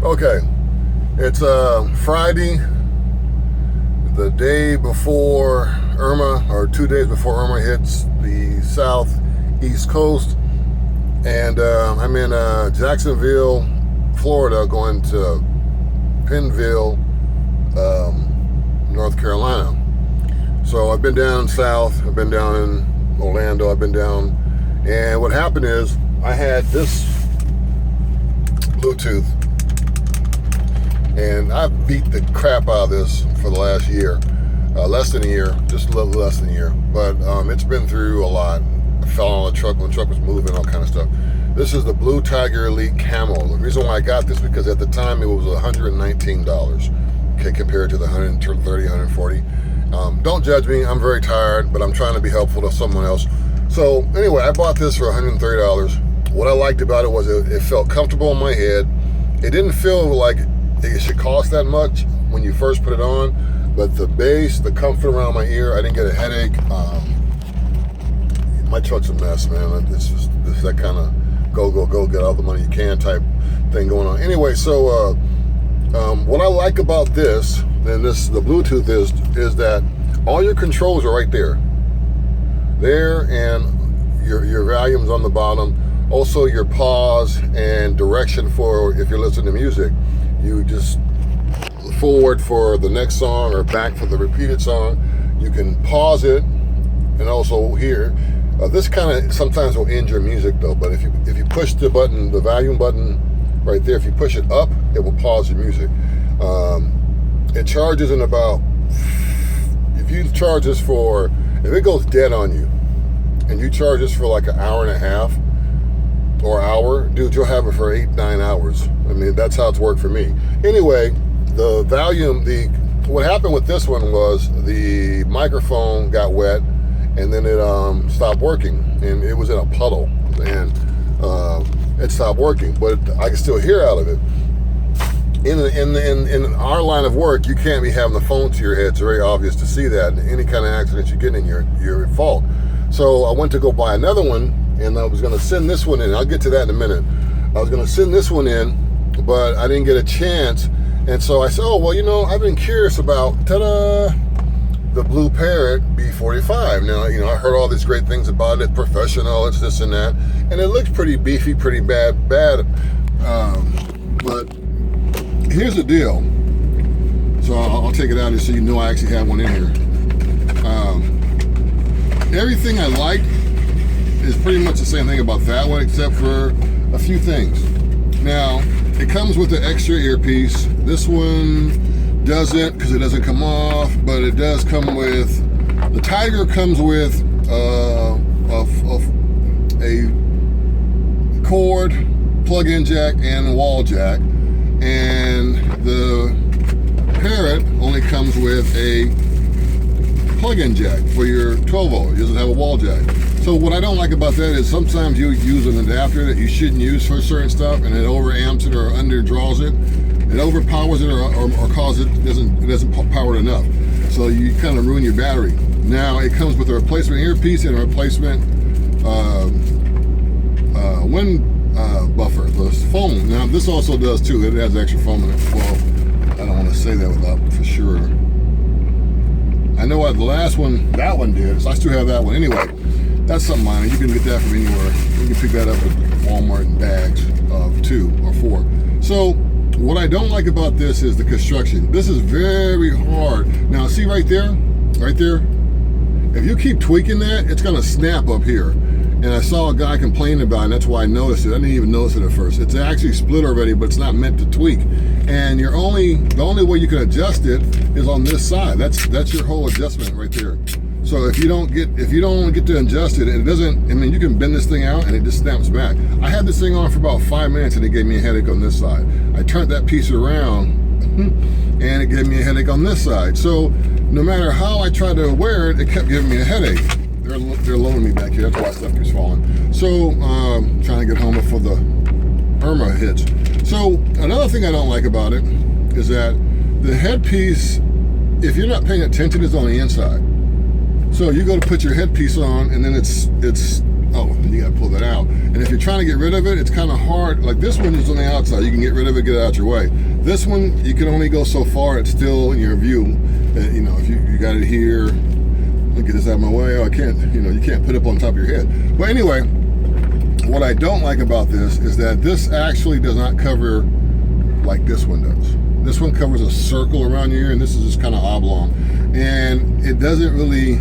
Okay, it's Friday, the day before Irma, or 2 days before Irma hits the southeast coast, and I'm in Jacksonville, Florida, going to Pennville, North Carolina. So I've been down south, I've been down in Orlando, I've been down, and what happened is I had this Bluetooth, and I beat the crap out of this for the last year, less than a year, just a little less than a year, but it's been through a lot. I fell on the truck when the truck was moving, all kind of stuff. This is the Blue Tiger Elite Camo. The reason why I got this, because at the time it was $119, okay, compared to the $130, $140. Don't judge me, I'm very tired, but I'm trying to be helpful to someone else. So anyway, I bought this for $130. What I liked about it was it felt comfortable in my head. It didn't feel like it should cost that much when you first put it on, but the bass, the comfort around my ear, I didn't get a headache. My truck's a mess, man. This is that kind of go get all the money you can type thing going on. Anyway, so what I like about this, and the Bluetooth is that all your controls are right there, and your volume's on the bottom. Also, your pause and direction for if you're listening to music. You just forward for the next song or back for the repeated song. You can pause it, and also here. This kind of sometimes will end your music though, but if you push the button, the volume button right there, if you push it up, it will pause your music. It charges in about, if you charge this for, if it goes dead on you, and you charge this for like an hour and a half, or hour, dude, you'll have it for 8-9 hours. I mean, that's how it's worked for me. Anyway, the volume, what happened with this one was the microphone got wet, and then it stopped working, and it was in a puddle, and it stopped working, but I can still hear out of it. In our line of work, you can't be having the phone to your head. It's very obvious to see that, and any kind of accident you get in, you're at fault. So I went to go buy another one, and I was going to send this one in. I'll get to that in a minute. I was going to send this one in, but I didn't get a chance. And so I said, oh, well, you know, I've been curious about, ta-da, the Blue Parrot B450. Now, I heard all these great things about it, professional, it's this and that. And it looks pretty beefy, pretty bad. But here's the deal. So I'll take it out here so you know I actually have one in here. Everything I like is pretty much the same thing about that one, except for a few things. Now, it comes with an extra earpiece. This one doesn't, because it doesn't come off, but it does come with, the Tiger comes with a cord, plug-in jack, and wall jack, and the Parrot only comes with a plug-in jack for your 12 volt. It doesn't have a wall jack. So what I don't like about that is sometimes you use an adapter that you shouldn't use for certain stuff, and it overamps it or underdraws it. It overpowers it or causes it doesn't power it enough. So you kind of ruin your battery. Now it comes with a replacement earpiece and a replacement wind buffer, the foam. Now this also does too. It has extra foam in it. Well, I don't want to say that without for sure. I know what the last one, that one did, so I still have that one. Anyway, that's something minor. You can get that from anywhere. You can pick that up at Walmart in bags of 2 or 4. So what I don't like about this is the construction. This is very hard. Now see right there? If you keep tweaking that, it's gonna snap up here. And I saw a guy complaining about it, and that's why I noticed it. I didn't even notice it at first. It's actually split already, but it's not meant to tweak. And the only way you can adjust it is on this side. That's your whole adjustment right there. So if you don't get to adjust it, and it doesn't, I mean, you can bend this thing out and it just snaps back. I had this thing on for about 5 minutes and it gave me a headache on this side. I turned that piece around and it gave me a headache on this side. So no matter how I tried to wear it, it kept giving me a headache. They're lowering me back here. That's why stuff keeps falling. So trying to get home before the Irma hits. So another thing I don't like about it is that the headpiece, if you're not paying attention, is on the inside. So you go to put your headpiece on, and then it's oh, and you got to pull that out. And if you're trying to get rid of it, it's kind of hard. Like this one is on the outside. You can get rid of it, get it out your way. This one, you can only go so far. It's still in your view. You know, if you got it here, let me get this out of my way. Oh, I can't, you know, you can't put it up on top of your head. But anyway, what I don't like about this is that this actually does not cover like this one does. This one covers a circle around your ear, and this is just kind of oblong. And it doesn't really,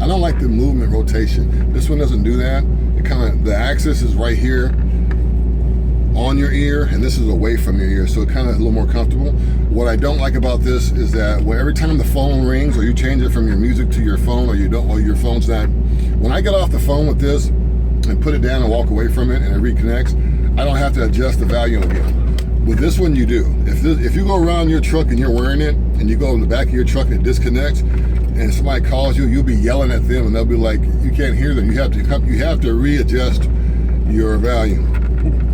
I don't like the movement rotation. This one doesn't do that. It kind of, the axis is right here on your ear, and this is away from your ear, so it kind of is a little more comfortable. What I don't like about this is that every time the phone rings, or you change it from your music to your phone, or you don't, or your phone's not, when I get off the phone with this and put it down and walk away from it and it reconnects, I don't have to adjust the volume again. With this one, you do. If you go around your truck and you're wearing it, and you go in the back of your truck and it disconnects, and somebody calls you, you'll be yelling at them, and they'll be like, you can't hear them. You have to readjust your volume.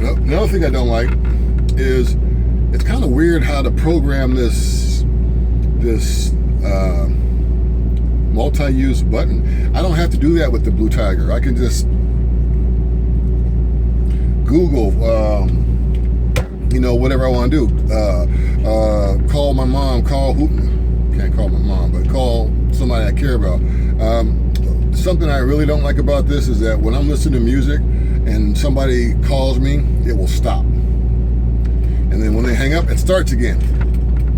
Another thing I don't like is it's kind of weird how to program this multi-use button. I don't have to do that with the Blue Tiger. I can just Google, you know, whatever I want to do. Call my mom, can't call my mom, but call somebody I care about. Something I really don't like about this is that when I'm listening to music and somebody calls me, it will stop. And then when they hang up, it starts again.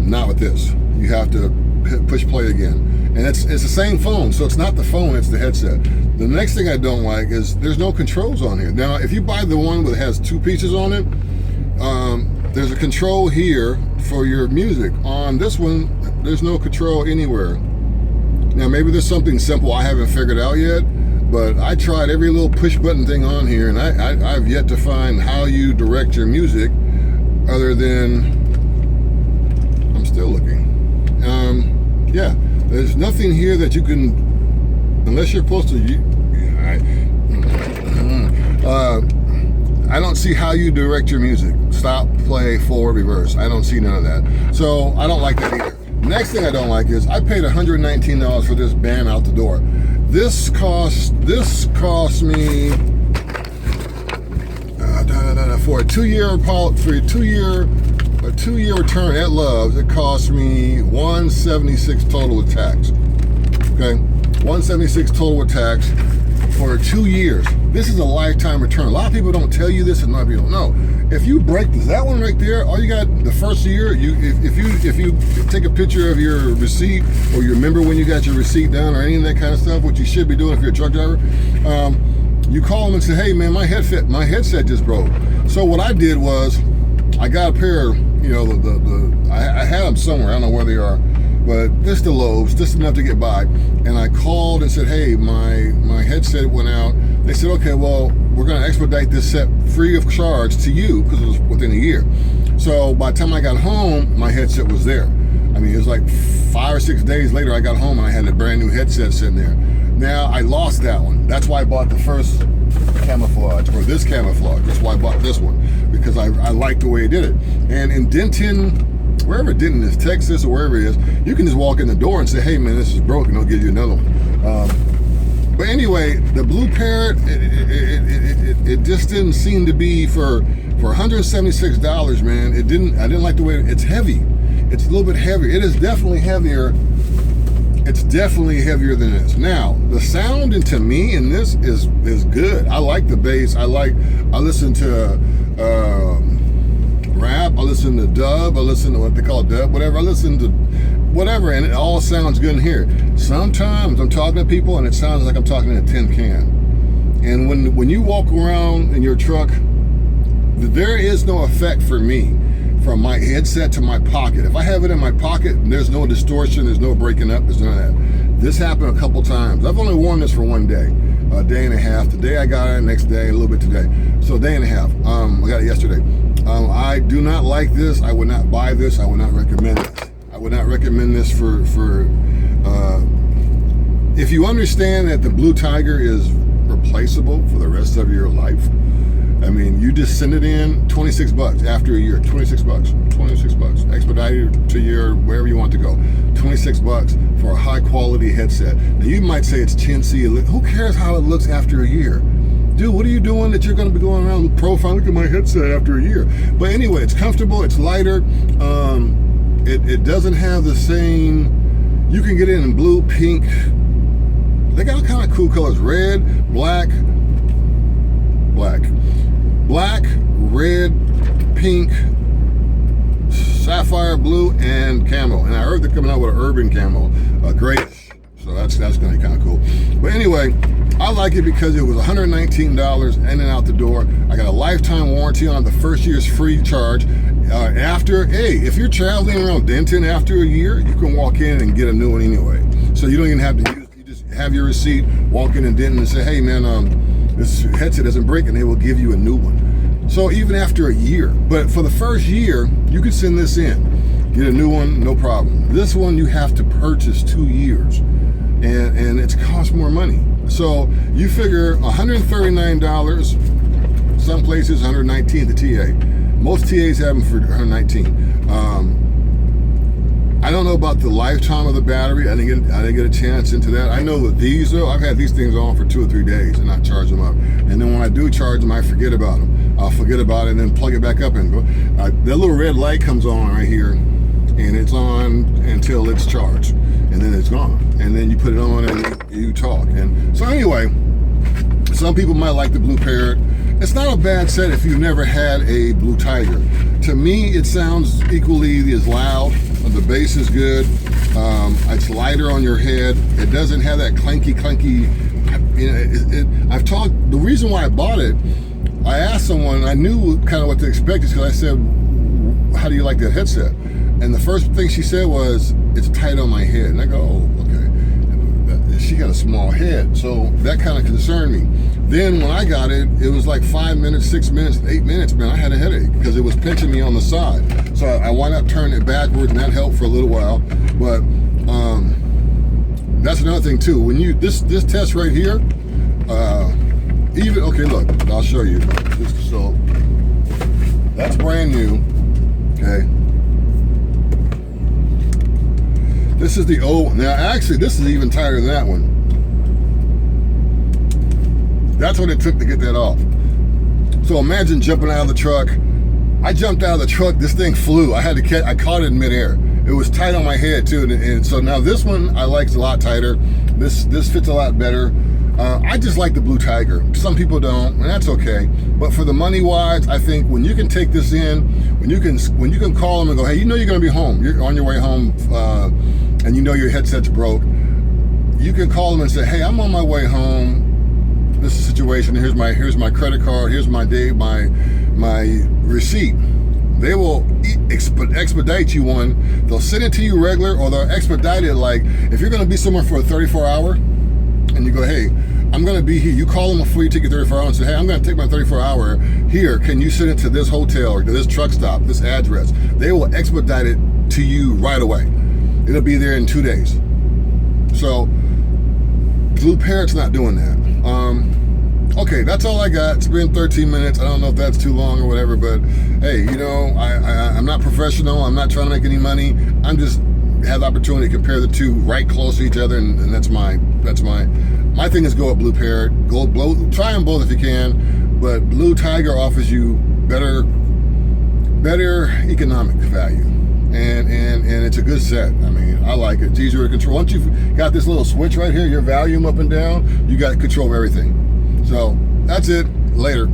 Not with this. You have to push play again. And it's the same phone, so it's not the phone, it's the headset. The next thing I don't like is there's no controls on here. Now, if you buy the one that has two pieces on it, there's a control here for your music. On this one, there's no control anywhere. Now, maybe there's something simple I haven't figured out yet, but I tried every little push button thing on here, and I've yet to find how you direct your music other than, I'm still looking. Yeah, there's nothing here that you can, unless you're supposed to, I don't see how you direct your music. Stop, play, forward, reverse. I don't see none of that. So I don't like that either. Next thing I don't like is I paid $119 for this band out the door. This cost me for a two-year return at Love's. It cost me $176 total with tax. Okay, $176 total with tax for 2 years. This is a lifetime return. A lot of people don't tell you this, and a lot of people don't know. If you break this, that one right there, all you got the first year, if you take a picture of your receipt, or you remember when you got your receipt done, or any of that kind of stuff, which you should be doing if you're a truck driver, you call them and say, hey man, my headset just broke. So what I did was, I got a pair, you know, I had them somewhere, I don't know where they are, but this the Lowe's, just enough to get by. And I called and said, hey, my headset went out. They said, okay, well, we're gonna expedite this set free of charge to you, because it was within a year. So by the time I got home, my headset was there. I mean, it was like 5 or 6 days later I got home and I had a brand new headset sitting there. Now, I lost that one. That's why I bought the first camouflage, or this camouflage. That's why I bought this one, because I liked the way it did it. And in Denton, wherever Denton is, Texas or wherever it is, you can just walk in the door and say, hey man, this is broken, they'll give you another one. But anyway, the Blue Parrot, it just didn't seem to be for $176, man. I didn't like the way it's heavy. It's a little bit heavier. It is definitely heavier. It's definitely heavier than this. Now, the sound to me in this is good. I like the bass. I listen to rap, I listen to dub, I listen to what they call dub, whatever. I listen to whatever, and it all sounds good in here. Sometimes I'm talking to people and it sounds like I'm talking in a tin can. And when you walk around in your truck, there is no effect for me from my headset to my pocket. If I have it in my pocket, there's no distortion, there's no breaking up, there's none of that. This happened a couple times. I've only worn this for one day, a day and a half. Today I got it, next day, a little bit today. So a day and a half. I got it yesterday. I do not like this. I would not buy this. I would not recommend this. I would not recommend this for if you understand that the Blue Tiger is replaceable for the rest of your life. I mean, you just send it in, $26 after a year, $26, expedited to your, wherever you want to go, $26 for a high quality headset. Now you might say it's chintzy, who cares how it looks after a year? dude, what are you doing that you're going to be going around with profile? Look at my headset after a year. But anyway, it's comfortable, it's lighter. It doesn't have the same, you can get it in blue, pink. They got all kind of cool colors, red, black, red, pink, sapphire blue, and camo. And I heard they're coming out with an urban camo, grayish. So that's going to be kind of cool. But anyway, I like it because it was $119 in and out the door. I got a lifetime warranty on the first year's free charge. If you're traveling around Denton after a year, you can walk in and get a new one anyway. So you don't even have to use, you just have your receipt, walk in Denton and say, hey man, this headset doesn't break, and they will give you a new one. So even after a year, but for the first year, you could send this in, get a new one, no problem. This one you have to purchase 2 years, and it's cost more money. So you figure $139, some places $119 the TA. Most TAs have them for $119. I don't know about the lifetime of the battery. I didn't get a chance into that. I know that these, though, I've had these things on for 2 or 3 days and not charge them up. And then when I do charge them, I forget about them. I'll forget about it and then plug it back up and go. That little red light comes on right here, and it's on until it's charged, and then it's gone. And then you put it on and you talk. And so anyway, some people might like the Blue Parrot. It's not a bad set if you've never had a Blue Tiger. To me, it sounds equally as loud. The bass is good. It's lighter on your head. It doesn't have that clanky. I've talked. The reason why I bought it, I asked someone. I knew kind of what to expect, because I said, "How do you like that headset?" And the first thing she said was, "It's tight on my head." And I go, "Oh, okay." She got a small head, so that kind of concerned me. Then when I got it, it was like 5 minutes, 6 minutes, 8 minutes, man, I had a headache because it was pinching me on the side. So I wound up turning it backwards, and that helped for a little while. But that's another thing too. When you this test right here, okay, look, I'll show you. So that's brand new. Okay. This is the old one. Now, actually, this is even tighter than that one. That's what it took to get that off. So imagine jumping out of the truck. I jumped out of the truck. This thing flew. I caught it in midair. It was tight on my head too. And so now this one I like a lot tighter. This fits a lot better. I just like the Blue Tiger. Some people don't, and that's okay. But for the money wise, I think when you can take this in, when you can call them and go, hey, you know you're gonna be home. You're on your way home, and you know your headset's broke. You can call them and say, hey, I'm on my way home. This is the situation. Here's my credit card. Here's my receipt. They will expedite you one. They'll send it to you regular, or they'll expedite it. Like if you're going to be somewhere for a 34-hour, and you go, hey, I'm going to be here. You call them before you take your 34-hour and say, hey, I'm going to take my 34-hour here. Can you send it to this hotel or to this truck stop, this address? They will expedite it to you right away. It'll be there in 2 days. So Blue Parrot's not doing that. Okay, that's all I got. It's been 13 minutes. I don't know if that's too long or whatever, but hey, you know, I'm not professional. I'm not trying to make any money. I'm just have the opportunity to compare the two right close to each other, and that's my thing is go with Blue Parrot. Try them both if you can, but Blue Tiger offers you better economic value. And it's a good set. I mean, I like it. It's easier to control. Once you've got this little switch right here, your volume up and down, you got control of everything. So that's it. Later.